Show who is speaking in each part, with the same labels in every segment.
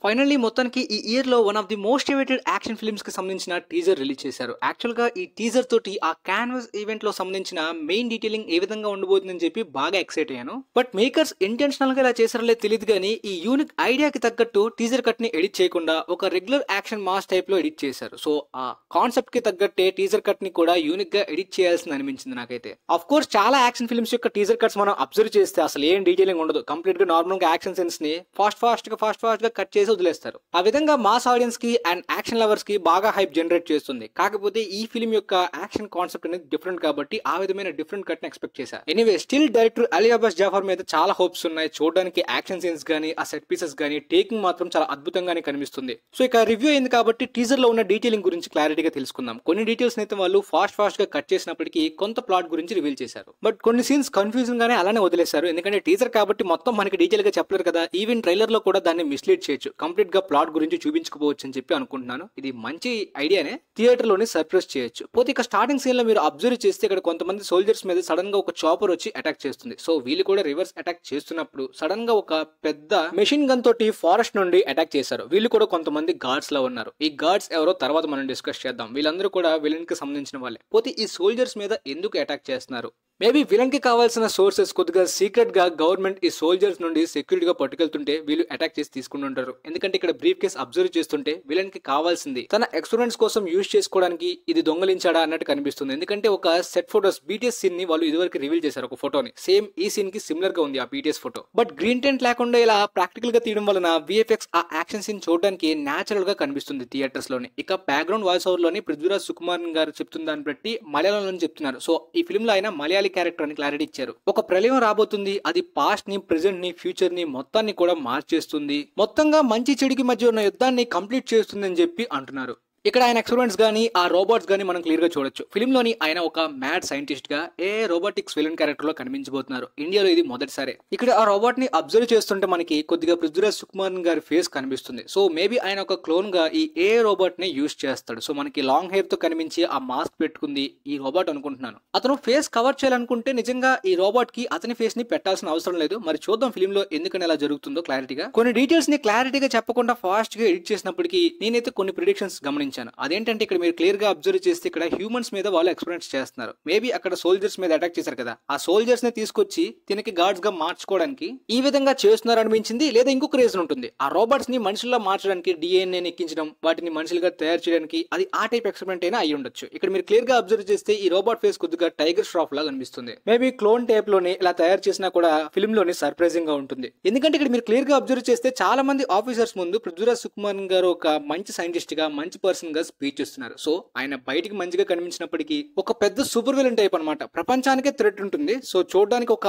Speaker 1: Finally మొత్తానికి ఈ year లో one of the most awaited action films కి సంబంధించిన టీజర్ రిలీజ్ చేశారు. యాక్చువల్ గా ఈ టీజర్ తోటి ఆ క్యాన్వాస్ ఈవెంట్ లో సంబంధించిన మెయిన్ డీటెయిలింగ్ ఏ విధంగా ఉండబోతుందని చెప్పి బాగా ఎక్సైట్ అయ్యాను. బట్ మేకర్స్ ఇంటెన్షనల్ గా ఇలా చేశారో లేదు తెలియదు కానీ ఈ యూనిక్ ఐడియాకి తగ్గట్టు టీజర్ కట్ ని ఎడిట్ చేయకుండా ఒక రెగ్యులర్ యాక్షన్ మాస్ టైప్ లో ఎడిట్ చేశారు. సో ఆ కాన్సెప్ట్ కి తగ్గట్టే టీజర్ కట్ ని కూడా యూనిక్ గా ఎడిట్ చేయాల్సింది అనిపించింది నాకైతే. ఆఫ్ కోర్స్ చాలా యాక్షన్ ఫిల్మ్స్ యొక్క టీజర్ కట్స్ మనం అబ్జర్వ్ చేస్తే అసలు ఏం డీటెయిలింగ్ ఉండదు. కంప్లీట్ గా నార్మల్ గా యాక్షన్ సీన్స్ ని ఫాస్ట్ గా కట్ చేసి వదిలేస్తారు. ఆ విధంగా మాస్ ఆడియన్స్ కి అండ్ యాక్షన్ లవర్స్ కి బాగా హైప్ జనరేట్ చేస్తుంది. కాకపోతే ఈ ఫిల్మ్ యొక్క యాక్షన్ కాన్సెప్ట్ అనేది డిఫరెంట్ కాబట్టి ఆ విధమైన డిఫరెంట్ కట్ ని ఎక్స్పెక్ట్ చేశా. Anyway still director Ali Abbas Zafar మీద చాలా హోప్స్ ఉన్నాయి. చూడడానికి యాక్షన్ సీన్స్ గానీ ఆ సెట్ పీసెస్ గానీ టేకింగ్ మాత్రం చాలా అద్భుతంగానే కనిపిస్తుంది. సో ఇక రివ్యూ అయింది కాబట్టి టీజర్ లో ఉన్న డీటెయిలింగ్ గురించి క్లారిటీగా తెలుసుకుందాం. కొన్ని డీటెయిల్స్ అయితే వాళ్ళు ఫాస్ట్ గా కట్ చేసినప్పటికీ కొంత ప్లాట్ గురించి రివీల్ చేశారు. బట్ కొన్ని సీన్స్ కన్ఫ్యూజన్ గానే అలానే వదిలేశారు. ఎందుకంటే టీజర్ కాబట్టి మొత్తం మనకి డీటెయిల్ గా చెప్పలేరు కదా. ఈవెన్ ట్రైలర్ లో కూడా దాన్ని మిస్లీడ్ చేయొచ్చు. కంప్లీట్ గా ప్లాట్ గురించి చూపించుకోవచ్చు అని చెప్పి అనుకుంటున్నాను. ఇది మంచి ఐడియానే. థియేటర్ లోని సర్ప్రైజ్ చేయొచ్చు. పోతే ఇక స్టార్టింగ్ సీన్ లో మీరు అబ్జర్వ్ చేస్తే ఇక్కడ కొంతమంది సోల్జర్స్ మీద సడన్ గా ఒక చాపర్ వచ్చి అటాక్ చేస్తుంది. సో వీళ్ళు కూడా రివర్స్ అటాక్ చేస్తున్నప్పుడు సడన్ గా ఒక పెద్ద మెషిన్ గన్ తోటి ఫారెస్ట్ నుండి అటాక్ చేశారు. వీళ్ళు కూడా కొంతమంది గార్డ్స్ లో ఉన్నారు. ఈ గార్డ్స్ ఎవరో తర్వాత మనం డిస్కస్ చేద్దాం. వీళ్ళందరూ కూడా విలన్ కి సంబంధించిన వాళ్ళే. పోతే ఈ సోల్జర్స్ మీద ఎందుకు అటాక్ చేస్తున్నారు? మేబీ విలన్ కి కావాల్సిన సోర్సెస్ కొద్దిగా సీక్రెట్ గా గవర్నమెంట్ ఈ సోల్జర్స్ నుండి సెక్యూరిటీగా పట్టుకెళ్తుంటే వీళ్ళు అటాక్ చేసి తీసుకుంటుంటారు. ఎందుకంటే ఇక్కడ బ్రీఫ్ కేస్ అబ్జర్వ్ చేస్తుంటే విలన్ కి కావాల్సింది తన ఎక్స్పెరిమెంట్స్ కోసం యూజ్ చేసుకోవడానికి ఇది దొంగలించాడా అన్నట్టు కనిపిస్తుంది. ఎందుకంటే ఒక సెట్ ఫోటోస్ బీటీఎస్ సీన్ ని వాళ్ళు ఇదివరకు రివీల్ చేశారు. ఒక ఫోటోని సేమ్ ఈ సీన్ కి సిమిలర్ గా ఉంది ఆ BTS photo. But green tent లేకుండా ఇలా ప్రాక్టికల్ గా తీయడం వలన విఎఫ్ఎక్స్ ఆ యాక్షన్ సీన్ చూడడానికి నేచురల్ గా కనిపిస్తుంది థియేటర్స్ లోని. ఇక బ్యాక్గ్రౌండ్ వాయిస్ ఓవర్ లోని పృథ్వీరాజ్ సుకుమార్ గారు చెప్తున్న దాన్ని బట్టి మలయాళంలో చెప్తున్నారు. సో ఈ ఫిల్మ్ లో ఆయన మలయాళీ క్యారెక్టర్ అని క్లారిటీ ఇచ్చారు. ఒక ప్రళయం రాబోతుంది. అది పాస్ట్ ని, ప్రెజెంట్ ని, ఫ్యూచర్ ని మొత్తాన్ని కూడా మార్చేస్తుంది. మొత్తంగా మంచి చెడుకి మధ్య ఉన్న యుద్ధాన్ని కంప్లీట్ చేస్తుంది అని చెప్పి అంటున్నారు. ఇక్కడ ఆయన ఎక్స్పెరిమెంట్స్ గానీ ఆ రోబోట్స్ గానీ మనం క్లియర్ గా చూడొచ్చు. ఫిల్మ్ లోని ఆయన ఒక మ్యాడ్ సైంటిస్ట్ గా రోబోటిక్స్ విలన్ క్యారెక్టర్ లో కనిపించబోతున్నారు. ఇండియాలో ఇది మొదటిసారి. ఇక్కడ ఆ రోబోట్ ని అబ్జర్వ్ చేస్తుంటే మనకి కొద్దిగా పృథ్వీరాజ్ సుకుమార్ గారి ఫేస్ కనిపిస్తుంది. సో మేబీ ఆయన ఒక క్లోన్ గా ఈ రోబోట్ ని యూజ్ చేస్తాడు. సో మనకి లాంగ్ హెయిర్ తో కనిపించి ఆ మాస్క్ పెట్టుకుంది ఈ రోబోట్ అనుకుంటున్నాను. అతను ఫేస్ కవర్ చేయాలనుకుంటే నిజంగా ఈ రోబోట్ కి అతని ఫేస్ ని పెట్టాల్సిన అవసరం లేదు. మరి చూద్దాం ఫిల్మ్ లో ఎందుకని ఎలా జరుగుతుందో క్లారిటీగా. కొన్ని డీటెయిల్స్ ని క్లారిటీగా చెప్పకుండా ఫాస్ట్ గా ఎడిట్ చేసినప్పటికీ నేనైతే కొన్ని ప్రిడిక్షన్స్ గమనించాను. అదేంటంటే ఇక్కడ మీరు క్లియర్ గా అబ్జర్వ్ చేస్తే ఇక్కడ హ్యూమన్స్ మీద వాళ్ళు ఎక్స్పెరిమెంట్స్ చేస్తున్నారు. మేబీ అక్కడ సోల్జర్స్ మీద అటాక్ చేశారు కదా, ఆ సోల్జర్స్ ని తీసుకొచ్చి తినకి గార్డ్స్ గా మార్చుకోవడానికి ఈ విధంగా చేస్తున్నారు అనిపించింది. లేదా ఇంకొక రీజన్ ఉంటుంది. ఆ రోబోట్స్ ని మనుషుల్లో మార్చడానికి డిఎన్ఏ ఎక్కించడం, వాటిని మనుషులుగా తయారు చేయడానికి అది ఆ టైప్ ఎక్స్పెరిమెంట్ అయినా అయి ఉండొచ్చు. ఇక్కడ మీరు క్లియర్ గా అబ్జర్వ్ చేస్తే ఈ రోబోట్ ఫేస్ కొద్దిగా టైగర్ ష్రాఫ్ లాగా అనిపిస్తుంది. మేబీ క్లోన్ టైప్ లోని ఇలా తయారు చేసినా కూడా ఫిల్మ్ లోని సర్ప్రైజింగ్ గా ఉంటుంది. ఎందుకంటే ఇక్కడ మీరు క్లియర్ గా అబ్జర్వ్ చేస్తే చాలా మంది ఆఫీసర్స్ ముందు పృథ్వీరాజ్ సుకుమార్ గారు ఒక మంచి సైంటిస్ట్ గా మంచి పర్సన్ గా స్పీచ్ చేస్తున్నారు. సో ఆయన బయటికి మంచిగా కనిపించినప్పటికీ ఒక పెద్ద సూపర్ విలన్ టైప్ అనమాట. ప్రపంచానికే థ్రెట్ ఉంటుంది. సో చూడడానికి ఒక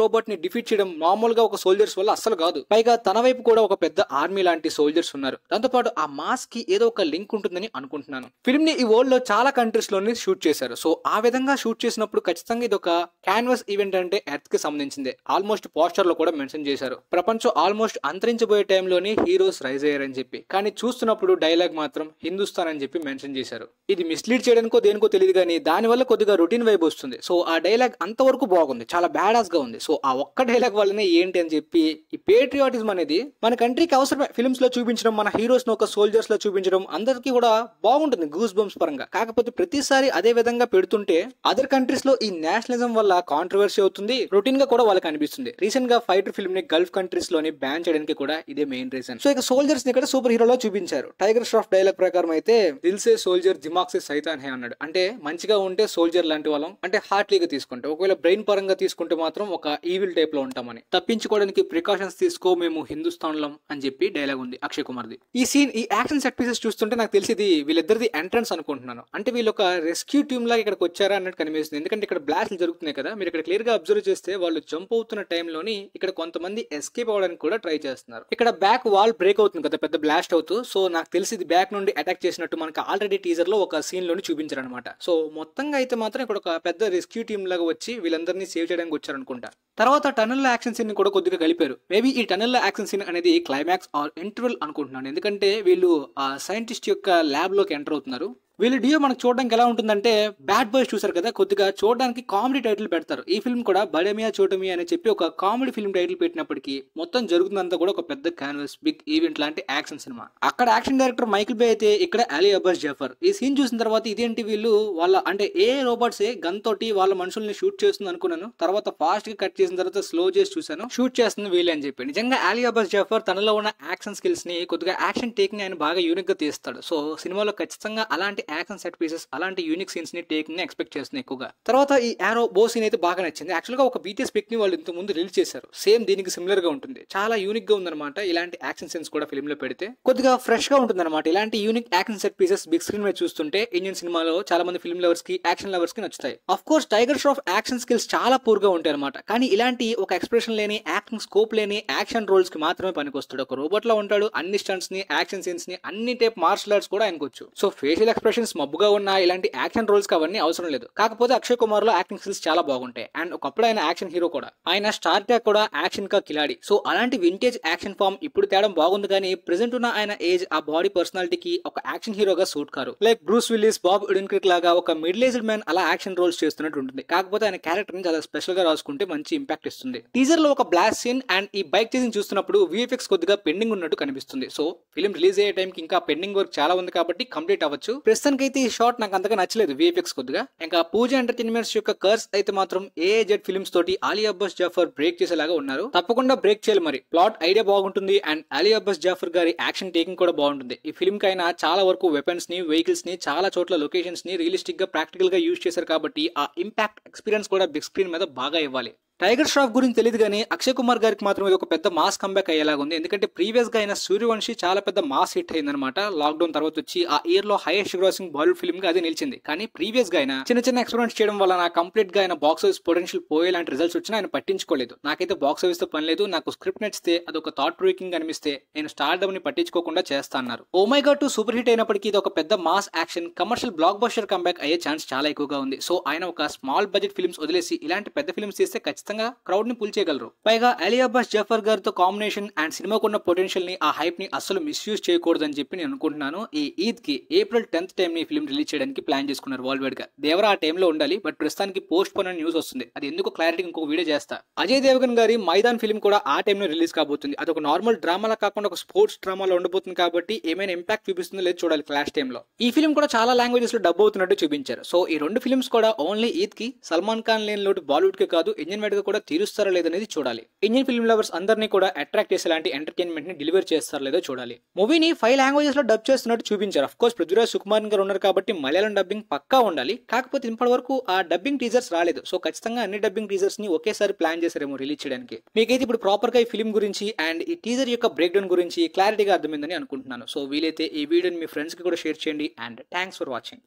Speaker 1: రోబోట్ ని డిఫీట్ చేయడం మామూలుగా ఒక సోల్జర్స్ వల్ల అస్సలు కాదు. పైగా తన వైపు కూడా ఒక పెద్ద ఆర్మీ లాంటి సోల్జర్స్ ఉన్నారు. దాంతో పాటు ఆ మాస్క్ కి ఏదో ఒక లింక్ ఉంటుందని అనుకుంటున్నాను. ఫిల్మ్ ని ఈ వరల్డ్ లో చాలా కంట్రీస్ లోని షూట్ చేశారు. సో ఆ విధంగా షూట్ చేసినప్పుడు ఖచ్చితంగా ఇది ఒక క్యాన్వాస్ ఈవెంట్ అంటే ఎర్త్ కి సంబంధించిందే. ఆల్మోస్ట్ పోస్టర్ లో కూడా మెన్షన్ చేశారు. ప్రపంచం ఆల్మోస్ట్ అంతరించబోయే టైంలోని హీరోస్ రైజ్ అయ్యారని చెప్పి. కానీ చూస్తున్నప్పుడు డైలాగ్ మాత్రం హిందుస్థాన్ అని చెప్పి మెన్షన్ చేశారు. ఇది మిస్లీడ్ చేయడానికో దేనికో తెలియదు కానీ దాని వల్ల కొద్దిగా రొటీన్ వైబ్ వస్తుంది. సో ఆ డైలాగ్ అంతవరకు బాగుంది, చాలా బ్యాడాస్ గా ఉంది. సో ఆ ఒక్క డైలాగ్ వల్లనే ఏంటి అని చెప్పి ఈ పేట్రియాటిజం అనేది మన కంట్రీకి అవసరమే. ఫిల్మ్స్ లో చూపించడం, మన హీరోస్ ను ఒక సోల్జర్స్ లో చూపించడం అందరికీ కూడా బాగుంటుంది గూస్ బంప్స్ పరంగా. కాకపోతే ప్రతిసారి అదే విధంగా పెడుతుంటే అదర్ కంట్రీస్ లో ఈ నేషనలిజం వల్ల కాంట్రవర్సీ అవుతుంది. రొటీన్ గా కూడా వాళ్ళకి అనిపిస్తుంది. రీసెంట్ గా ఫైటర్ ఫిల్మ్ ని గల్ఫ్ కంట్రీస్ లోని బ్యాన్ చేయడానికి కూడా ఇదే మెయిన్ రీజన్. సో ఇక సోల్జర్స్ ని ఇక్కడ సూపర్ హీరోలో చూపించారు. టైగర్ ష్రాఫ్ డైలాగ్ ప్రకారం అయితే దిల్ సే సోల్జర్ దిమాగ్ సే సైతాన్ హే అన్నాడు. అంటే మంచిగా ఉంటే సోల్జర్ లాంటి వాళ్ళం, అంటే హార్ట్లీగా తీసుకుంటే, ఒకవేళ బ్రెయిన్ పరంగా తీసుకుంటే మాత్రం ఒక ఈవిల్ టైప్ లో ఉంటామని. తప్పించుకోవడానికి ప్రికాషన్స్ తీసుకో, మేము హిందుస్థాన్లం అని చెప్పి డైలాగ్ ఉంది అక్షయ్ కుమార్ ది. ఈ సీన్, ఈ యాక్షన్ సెట్ పీసెస్ చూస్తుంటే నాకు తెలిసింది వీళ్ళిద్దరిది ఎంట్రన్స్ అనుకుంటున్నాను. అంటే వీళ్ళు ఒక రెస్క్యూ టీమ్ లాగా ఇక్కడికి వచ్చారా అన్నట్టు కనిపిస్తుంది. ఎందుకంటే ఇక్కడ బ్లాస్ట్లు జరుగుతున్నాయి కదా, మీరు ఇక్కడ క్లియర్ గా అబ్జర్వ్ చేస్తే వాళ్ళు జంప్ అవుతున్న టైంలోని ఇక్కడ కొంతమంది ఎస్కేప్ అవ్వడానికి కూడా ట్రై చేస్తున్నారు. ఇక్కడ బ్యాక్ వాల్ బ్రేక్ అవుతుంది కదా పెద్ద బ్లాస్ట్ అవుతూ. సో నాకు తెలిసి ఇది బ్యాక్ నుండి అటాక్ చేసినట్టు మనకి ఆల్రెడీ టీజర్ లో ఒక సీన్ లోని చూపించారనమాట. సో మొత్తంగా అయితే మాత్రం ఇక్కడ ఒక పెద్ద రెస్క్యూ టీమ్ లాగా వచ్చి వీళ్ళందరినీ సేవ్ చేయడానికి వచ్చారనుకుంటా. తర్వాత టనల్ యాక్షన్ సీన్ ని కూడా కొద్దిగా కలిపారు. మేబీ ఈ టనల్ యాక్షన్ సీన్ అనేది క్లైమాక్స్ ఆర్ ఇంటర్వెల్ అనుకుంటున్నాను. ఎందుకంటే వీళ్ళు ఆ సైంటిస్ట్ యొక్క ల్యాబ్ లోకి ఎంటర్ అవుతున్నారు. వీళ్ళ డియో మనకు చూడడానికి ఎలా ఉంటుందంటే బ్యాడ్ బాయ్స్ చూసారు కదా, కొద్దిగా చూడడానికి కామెడీ టైటిల్ పెడతారు. ఈ ఫిల్మ్ కూడా బడమియా చోటమియా అని చెప్పి ఒక కామెడీ ఫిల్మ్ టైటిల్ పెట్టినప్పటికీ మొత్తం జరుగుతుందంతా కూడా ఒక పెద్ద క్యాన్వస్ బిగ్ ఈవెంట్ లాంటి యాక్షన్ సినిమా. అక్కడ యాక్షన్ డైరెక్టర్ మైకిల్ బే అయితే ఇక్కడ అలీ అబ్బాస్ జఫర్. ఈ సీన్ చూసిన తర్వాత ఇదేంటి వీళ్ళు వాళ్ళ అంటే ఏ రోబోట్సే గన్ తోటి వాళ్ళ మనుషుల్ని షూట్ చేస్తుంది అనుకున్నాను. తర్వాత ఫాస్ట్ గా కట్ చేసిన తర్వాత స్లో చేసి చూసాను, షూట్ చేస్తుంది వీళ్ళే అని చెప్పి. నిజంగా అలీ అబ్బాస్ జఫర్ తనలో ఉన్న యాక్షన్ స్కిల్స్ ని కొద్దిగా యాక్షన్ టేకింగ్ ఆయన బాగా యూనిక్ గా తీస్తాడు. సో సినిమాలో ఖచ్చితంగా అలాంటి యాక్షన్ సెట్ పీసెస్ అలాంటి యూనిక్ సీన్స్ ని టేకింగ్ ని ఎక్స్పెక్ట్ చేస్తున్నాయి ఎక్కువగా. తర్వాత ఈ యారో బో సీన్ అయితే బాగా నచ్చింది. యాక్చువల్ గా ఒక బీటీఎస్ పిక్ ని వాళ్ళు ఇంత ముందు రిలీజ్ చేశారు, సేమ్ దీనికి సిమిలర్ గా ఉంటుంది. చాలా యూనిక్ గా ఉందన్నమాట. ఇలాంటి యాక్షన్ సీన్స్ కూడా ఫిల్మ్ లో పెడితే కొద్దిగా ఫ్రెష్ గా ఉంటుంది అనమాట. ఇలాంటి unique action set pieces big screen మీద చూస్తుంటే ఇండియన్ సినిమాలో చాలా మంది ఫిల్మ్ లవర్స్ కి యాక్షన్ లవర్స్ కి నచ్చుతాయి. Of course Tiger Shroff action skills చాలా పూర్ గా ఉంటాయి అనమాట. కానీ ఇలాంటి ఒక ఎక్స్ప్రెషన్ లేని యాక్టింగ్ స్కోప్ లేని యాక్షన్ రోల్స్ కి మాత్రమే పనికొస్తాడు. ఒక రోబోట్ లో ఉంటాడు, అన్ని స్టంట్స్ ని యాక్షన్ సీన్స్ ని అన్ని టైప్ మార్షల్ ఆర్ట్స్ కూడా ఆయనకొచ్చు. సో ఫేషియల్ ఎక్స్ప్రెషన్స్ మబ్బుగా ఉన్న ఇలాంటి యాక్షన్ రోల్స్ కి అవన్నీ అవసరం లేదు. కాకపోతే అక్షయ్ కుమార్ లో యాక్టింగ్ స్కిల్స్ చాలా బాగుంటాయి. అండ్ ఒకప్పుడు ఆయన యాక్షన్ హీరో కూడా, ఆయన స్టార్ ట్యాక్ కూడా యాక్షన్ కా కిలాడి. సో అలాంటి వింటేజ్ యాక్షన్ ఫామ్ ఇప్పుడు తేడం బాగుంది. కానీ ప్రెసెంట్ ఉన్న ఆయన ఏజ్ ఆ బాడీ పర్సనాలిటీకి ఒక యాక్షన్ హీరోగా సూట్ కారు. Like Bruce Willis, Bob Odenkirk లాగా ఒక మిడిల్ ఏజ్డ్ మ్యాన్ అలా యాక్షన్ రోల్స్ చేస్తున్నట్టు ఉంటుంది. కాకపోతే ఆయన క్యారెక్టర్ ని చాలా స్పెషల్ గా రాసుకుంటే మంచి ఇంపాక్ట్ ఇస్తుంది. టీజర్ లో ఒక బ్లాస్ట్ సీన్ అండ్ ఈ బైక్ చేసింగ్ చూస్తున్నప్పుడు విఎఫ్ఎక్స్ కొద్దిగా పెండింగ్ ఉన్నట్టు కనిపిస్తుంది. సో ఫిల్మ్ రిలీజ్ అయ్యే టైంకి ఇంకా పెండింగ్ వర్క్ చాలా ఉంది కాబట్టి కంప్లీట్ అవ్వచ్చు. ప్రస్తుతానికి అయితే ఈ షాట్ నాకు అంతగా నచ్చలేదు విఎఫ్ఎక్స్ కొద్దిగా. ఇంకా పూజ ఎంటర్టైన్మెంట్స్ యొక్క కర్స్ అయితే మాత్రం ఏజెడ్ ఫిల్మ్స్ తోటి అలీ అబ్బాస్ జాఫర్ బ్రేక్ చేసేలాగా ఉన్నారు. తప్పకుండా బ్రేక్ చేయాలి. మరి ప్లాట్ ఐడియా బాగుంటుంది అండ్ అలీ అబ్బాస్ జాఫర్ గారి యాక్షన్ టేకింగ్ కూడా బాగుంటుంది. ఈ ఫిల్మ్ కి అయినా చాలా వరకు వెపన్స్ ని, వెహికల్స్ ని, చాలా చోట్ల లొకేషన్స్ ని రియలిస్టిక్ గా ప్రాక్టికల్ గా యూజ్ చేశారు కాబట్టి ఆ ఇంపాక్ట్ ఎక్స్పీరియన్స్ కూడా బిగ్ స్క్రీన్ మీద బాగా ఇవ్వాలి. టైగర్ ష్రాఫ్ గురించి తెలియదు కానీ అక్షయ్ కుమార్ గారికి మాత్రం ఇది ఒక పెద్ద మాస్ కంబ్యాక్ అయ్యేలాగా ఉంది. ఎందుకంటే ప్రీవియస్ గా అయిన సూర్యవంశి చాలా పెద్ద మాస్ హిట్ అయిందనమాట. లాక్డౌన్ తర్వాత వచ్చి ఆ ఇయర్ లో హైయెస్ట్ గ్రాసింగ్ బాలీవుడ్ ఫిల్మ్ గా అది నిలిచింది. కానీ ప్రీవియస్ గా ఆయన చిన్న ఎక్స్పెరిమెంట్స్ చేయడం వల్ల నా కంప్లీట్ గా ఆయన బాక్స్ ఆఫీస్ పొటెన్షియల్ పోయేలాంటి రిజల్ట్స్ వచ్చినా ఆయన పట్టించుకోలేదు. నాకైతే బాక్స్ ఆఫీస్ తో పని లేదు, నాకు స్క్రిప్ట్ నచ్చితే అదొక థాట్ ప్రూవింగ్ అనిపిస్తే నేను స్టార్ డమ్ ని పట్టించుకోకుండా చేస్తా అన్నారు. Oh My God 2 super hit అయినప్పటికీ ఇది ఒక పెద్ద mass action commercial blockbuster comeback అయ్యే ఛాన్స్ చాలా ఎక్కువగా ఉంది. సో ఆయన ఒక స్మాల్ బడ్జెట్ ఫిల్మ్స్ వదిలేసి ఇలాంటి పెద్ద ఫిల్మ్స్ చేస్తే ఖచ్చితంగా క్రౌడ్ ని చేయగలరు. పైగా అలీ అబ్బాస్ జఫర్ గారితో కాంబినేషన్ అండ్ సినిమాకున్న పొటెన్షియల్ ని, ఆ హైప్ ని అస్సలు మిస్యూజ్ చేయకూడదని చెప్పి నేను అనుకుంటున్నాను. ఈ ఈద్ కి ఏప్రిల్ 10th టైం ని ఫిల్మ్ రిలీజ్ చేయడానికి ప్లాన్ చేసుకున్నారు వరల్డ్ వైడ్ గా. దేవరా ఆ టైంలో ఉండాలి, బట్ ప్రస్తుతానికి పోస్ట్ పోన్ అని న్యూస్ వస్తుంది. అది ఎందుకు క్లారిటీ ఇంకొక వీడియో చేస్తా. అజయ్ దేవగన్ గారి మైదాన్ ఫిల్మ్ కూడా ఆ టైంలో రిలీజ్ కాబోతుంది. అది ఒక నార్మల్ డ్రామాలా కాకుండా ఒక స్పోర్ట్స్ డ్రామాలో ఉండబోతుంది కాబట్టి ఏమైనా ఇంపాక్ట్ చూపిస్తుందో లేదు చూడాలి క్లాష్ టైంలో. ఈ ఫిల్మ్ కూడా చాలా లాంగ్వేజెస్ లో డబ్ అవుతున్నట్టు చూపించారు. సో ఈ రెండు ఫిల్మ్స్ కూడా ఓన్లీ ఈద్ కి సల్మాన్ ఖాన్ లేని లోటు బాలీవుడ్ కి కాదు ఇండియన్ వైడ్ గా కూడా తీరుస్తారా లేదనేది చూడాలి. ఇండియన్ ఫిల్మ్ లవర్స్ అందరినీ కూడా అట్రాక్ట్ చేసేలాంటి ఎంటర్టైన్మెంట్ ని డెలివర్ చేస్తారో లేదో చూడాలి. మూవీని 5 లాంగ్వేజెస్ లో డబ్ చేస్తున్నట్టు చూపించారు. అఫ్ కోర్స్ పృథ్వీరాజ్ సుకుమార్ గారు ఉన్నారు కాబట్టి మలయాళం డబ్బింగ్ పక్కా ఉండాలి. కాకపోతే ఇప్పటి వరకు ఆ డబ్బింగ్ టీజర్స్ రాలేదు. సో ఖచ్చితంగా అన్ని డబ్బింగ్ టీజర్స్ ని ఒకేసారి ప్లాన్ చేశారేమో రిలీజ్ చేయడానికి. మీకైతే ఇప్పుడు ప్రాపర్ గా ఈ ఫిల్మ్ గురించి అండ్ ఈ టీజర్ యొక్క బ్రేక్ డౌన్ గురించి క్లారిటీగా అర్థమైందని అనుకుంటున్నాను. సో వీలైతే ఈ వీడియోని మీ ఫ్రెండ్స్ కి కూడా షేర్ చేయండి అండ్ థ్యాంక్స్ ఫర్ వాచింగ్.